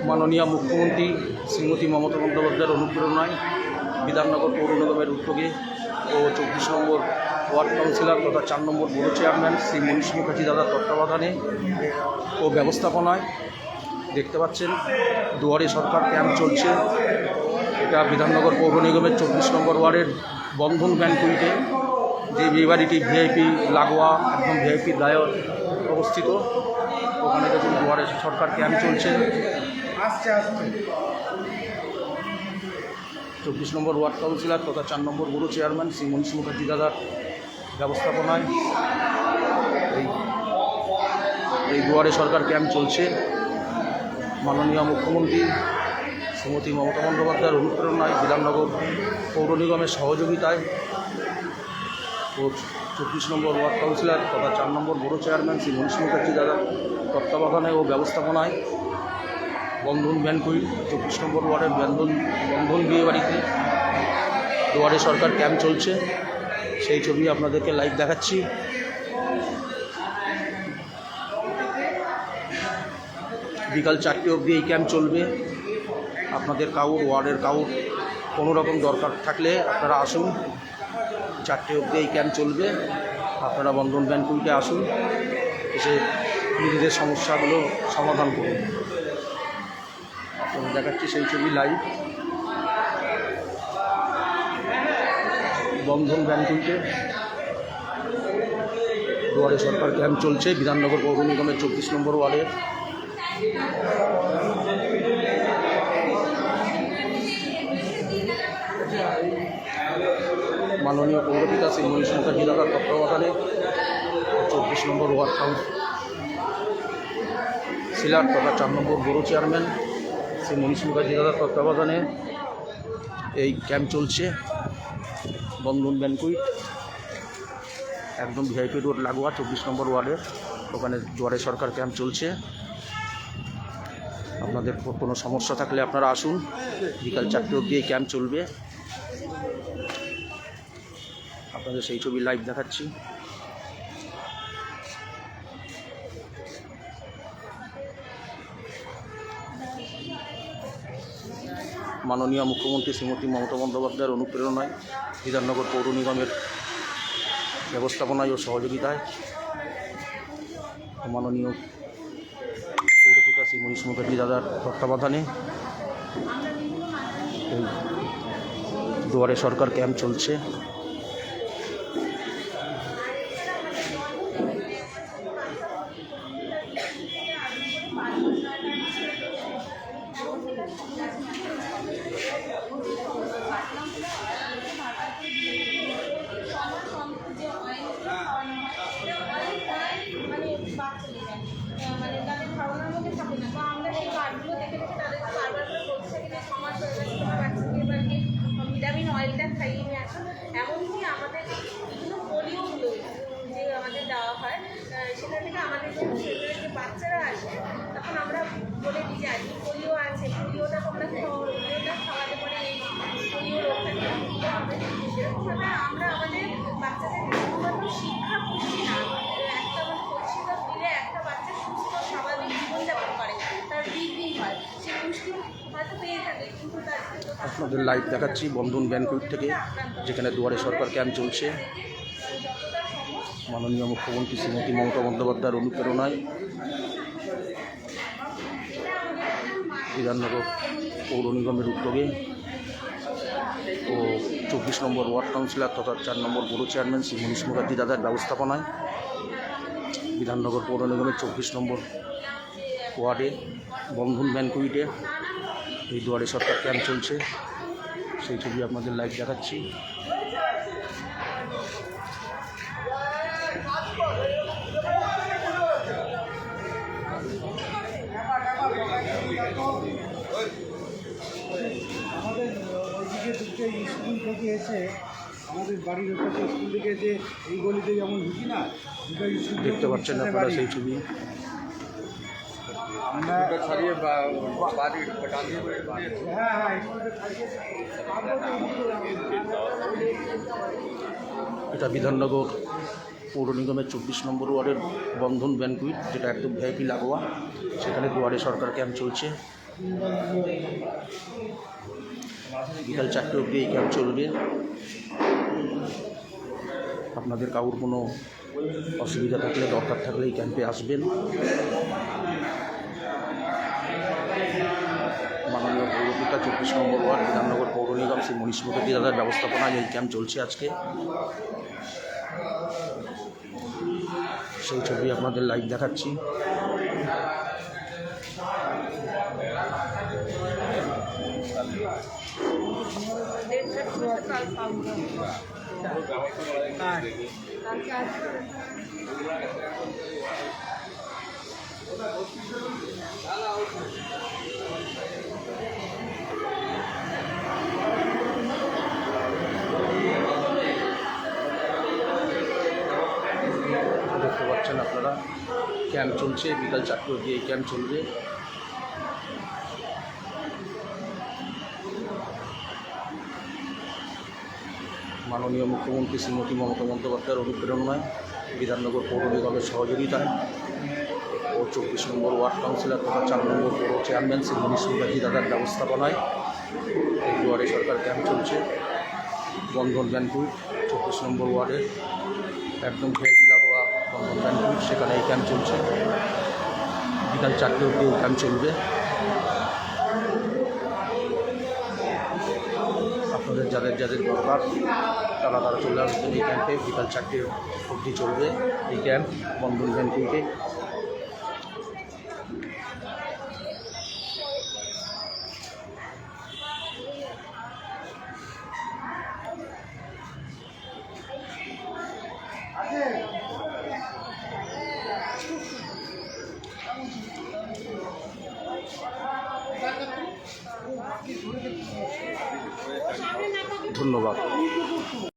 মাননীয় মুখ্যমন্ত্রী শ্রীমতী মমতা বন্দ্যোপাধ্যায়ের অনুপ্রেরণায় বিধাননগর পৌর নিগমের উদ্যোগে ও 24 নম্বর ওয়ার্ড কাউন্সিলর তথা 4 নম্বর ব্যুরো চেয়ারম্যান শ্রী মনীষ মুখার্জি দাদার তত্ত্বাবধানে ও ব্যবস্থাপনায় দেখতে পাচ্ছেন দুয়ারে সরকার ক্যাম্প চলছে। এটা বিধাননগর পৌর নিগমের 24 নম্বর ওয়ার্ডের বন্ধন ব্যাংকুইটে, যে বিয়েবাড়িটি ভিআইপি লাগোয়া একদম ভিআইপির গায়ে অবস্থিত। ওখানে দেখুন দুয়ারে সরকার ক্যাম্প চলছে। 24 নম্বর ওয়ার্ড কাউন্সিলর তথা 4 নম্বর ব্যুরো চেয়ারম্যান শ্রী মনীষ মুখার্জি দাদার ব্যবস্থাপনায় এই দুয়ারে সরকার ক্যাম্প চলছে। মাননীয় মুখ্যমন্ত্রী শ্রীমতী মমতা বন্দ্যোপাধ্যায়ের অনুপ্রেরণায় বিধাননগর পৌর নিগমের সহযোগিতায় ও 24 নম্বর ওয়ার্ড কাউন্সিলর তথা 4 নম্বর ব্যুরো চেয়ারম্যান শ্রী মনীষ মুখার্জি দাদার তত্ত্বাবধানে ও ব্যবস্থাপনায় বন্ধন ব্যাংকুইট 24 নম্বর ওয়ার্ডের বন্ধন বিয়েবাড়িতে দুয়ারে সরকার ক্যাম্প চলছে। সেই ছবি আপনাদেরকে লাইভ দেখাচ্ছি। বিকাল 4টে অবধি এই ক্যাম্প চলবে। আপনাদের ওয়ার্ডের কোনো রকম দরকার থাকলে আপনারা আসুন। 4টে অবধি এই ক্যাম্প চলবে। আপনারা বন্ধন ব্যাংকুইটে আসুন, এসে নিজেদের সমস্যাগুলো সমাধান করুন। আপনাদের দেখাচ্ছি সেই ছবি লাইভ। বন্ধন ব্যাংকুইটে দুয়ারে সরকার ক্যাম্প চলছে বিধাননগর পৌর নিগমের 24 নম্বর ওয়ার্ডে। মাননীয় পৌরপিতা শ্রী মনীষ মুখার্জি দাদার তত্ত্বাবধানে 24 নম্বর ওয়ার্ড কাউন্সিলর তথা 4 নম্বর ব্যুরো চেয়ারম্যান শ্রী মনীষ মুখার্জি দাদার তত্ত্বাবধানে এই ক্যাম্প চলছে। বন্ধন ব্যাংকুইট একদম ভিআইপি রোড লাগোয়া 24 নম্বর ওয়ার্ডের, ওখানে দুয়ারে সরকার ক্যাম্প চলছে। আপনাদের কোনো সমস্যা থাকলে আপনারা আসুন। বিকাল 4টে অবধি এই ক্যাম্প চলবে। আপনাদের সেই ছবি লাইভ দেখাচ্ছি। মাননীয় মুখ্যমন্ত্রী শ্রীমতী মমতা বন্দ্যোপাধ্যায়ের অনুপ্রেরণায় বিধাননগর পৌর নিগমের ব্যবস্থাপনায় ও সহযোগিতায় মাননীয় পৌরপিতা শ্রী মনীষ মুখার্জি দাদার তত্ত্বাবধানে দুয়ারে সরকার ক্যাম্প চলছে। ভিটামিন অয়েলটা খাইয়ে নিয়ে আসুন। এমনকি আমাদের বিভিন্ন পোলিওগুলো যে আমাদের দেওয়া হয়, সেটা থেকে আমাদের যে বাচ্চারা আসে তখন আমরা বলে দিই যে আজকে পোলিও আছে, পোলিওটা তোমরা পোলিওটা খাওয়াতে পারে, এই পোলিও রোগটা দিতে হবে। সেরকমভাবে আমরা আমাদের বাচ্চাদেরকে শুধুমাত্র শিক্ষা পুষ্টি না, একটা পুষ্টিটা দিলে একটা বাচ্চা সুস্থ স্বাভাবিক জীবনযাপন করে, তার বৃদ্ধি হয়, সে পুষ্টি হয়তো পেয়ে থাকে কিন্তু তার। আপনাদের লাইভ দেখাচ্ছি বন্ধন ব্যাংকুইট থেকে, যেখানে দুয়ারে সরকার ক্যাম্প চলছে। মাননীয় মুখ্যমন্ত্রী শ্রীমতী মমতা বন্দ্যোপাধ্যায়ের অনুপ্রেরণায় বিধাননগর পৌর নিগমের উদ্যোগে ও 24 নম্বর ওয়ার্ড কাউন্সিলর তথা 4 নম্বর ব্যুরো চেয়ারম্যান শ্রী মনীষ মুখার্জি দাদার ব্যবস্থাপনায় বিধাননগর পৌর নিগমের 24 নম্বর ওয়ার্ডে বন্ধন ব্যাংকুইটে এই দুয়ারে সরকার ক্যাম্প চলছে। সেই ছবি আপনাদের লাইভ দেখাচ্ছি। আমাদের ওইদিকে দুটো স্কুল থেকে এসে আমাদের বাড়ির ওখানে স্কুল থেকে যে এই গলিতে যেমন ঢুকি না, দেখতে পাচ্ছেন আপনারা সেই ছবি। আমরা ছাড়িয়ে এটা বিধাননগর পৌর নিগমের 24 নম্বর ওয়ার্ডের বন্ধন ব্যাংকুইট, যেটা একদম ভিআইপি লাগোয়া, সেখানে দুয়ারে সরকার ক্যাম্প চলছে। বিকাল 4টে অবধি এই ক্যাম্প চলবে। আপনাদের কারোর কোনো অসুবিধা থাকলে, দরকার থাকলে এই ক্যাম্পে আসবেন। মাননীয় পৌরপিতা 24 নম্বর ওয়ার্ড, বিধাননগর পৌর নিগম, শ্রী মনীষ মুখার্জি দাদার ব্যবস্থাপনায় এই ক্যাম্প চলছে আজকে। সেই ছবি আপনাদের লাইভ দেখাচ্ছি। দেখতে পাচ্ছেন আপনারা, ক্যাম্প চলছে। বিকাল 4টে অবধি এই ক্যাম্প চলবে। মাননীয় মুখ্যমন্ত্রী শ্রীমতী মমতা বন্দ্যোপাধ্যায়ের অনুপ্রেরণায়, বিধাননগর পৌর নিগমের সহযোগিতায় ও 24 নম্বর ওয়ার্ড কাউন্সিলর তথা 4 নম্বর পৌর চেয়ারম্যান শ্রী মনীষ মুখার্জি দাদার ব্যবস্থাপনায় এই দুয়ারে সরকার ক্যাম্প চলছে। বন্ধন ব্যাংকুইট 24 নম্বর ওয়ার্ডের একদম ভিআইপি লাগোয়া বন্ধন ব্যাংকুইট, সেখানে এই ক্যাম্প চলছে। বিকাল 4টে অবধি এই ক্যাম্প চলবে। আপনাদের যাদের যাদের দরকার তারা চলে আসবেন এই ক্যাম্পে। বিকাল 4টে অবধি চলবে এই ক্যাম্প বন্ধন ব্যাংকুইটে। ধন্যবাদ।